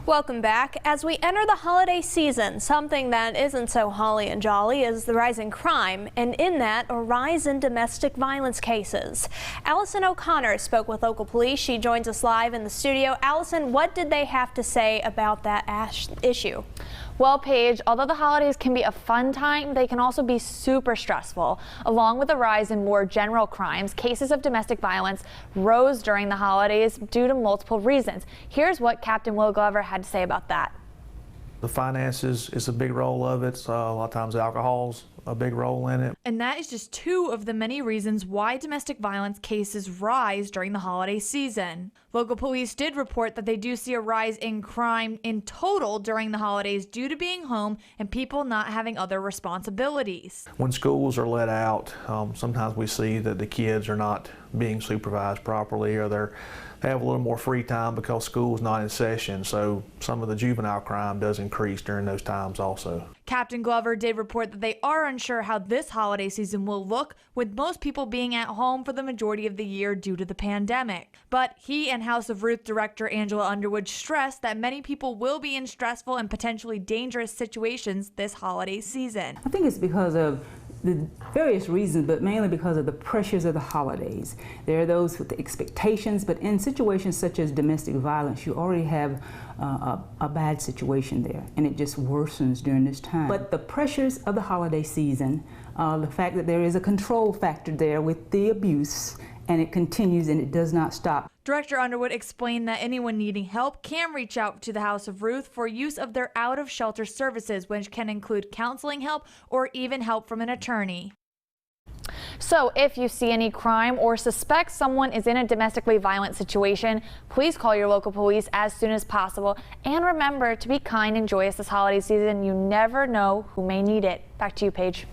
Welcome back. As we enter the holiday season, something that isn't so holly and jolly is the rise in crime, and in that, a rise in domestic violence cases. Allison O'Connor spoke with local police. She joins us live in the studio. Allison, what did they have to say about that issue? Well, Paige, although the holidays can be a fun time, they can also be super stressful. Along with the rise in more general crimes, cases of domestic violence rose during the holidays due to multiple reasons. Here's what Captain Will Glover had to say about that. The finances is a big role of it. A lot of times alcohol's a big role in it. And that is just two of the many reasons why domestic violence cases rise during the holiday season. Local police did report that they do see a rise in crime in total during the holidays due to being home and people not having other responsibilities. When schools are let out, sometimes we see that the kids are not being supervised properly, or they have a little more free time because school's not in session. So some of the juvenile crime does increase during those times also. Captain Glover did report that they are unsure how this holiday season will look, with most people being at home for the majority of the year due to the pandemic. But he and House of Ruth director Angela Underwood stressed that many people will be in stressful and potentially dangerous situations this holiday season. I think it's because of the various reasons, but mainly because of the pressures of the holidays. There are those with the expectations, but in situations such as domestic violence, you already have a bad situation there, and it just worsens during this time. But the pressures of the holiday season, the fact that there is a control factor there with the abuse, and it continues and it does not stop. Director Underwood explained that anyone needing help can reach out to the House of Ruth for use of their out-of-shelter services, which can include counseling help or even help from an attorney. So if you see any crime or suspect someone is in a domestically violent situation, please call your local police as soon as possible. And remember to be kind and joyous this holiday season. You never know who may need it. Back to you, Paige.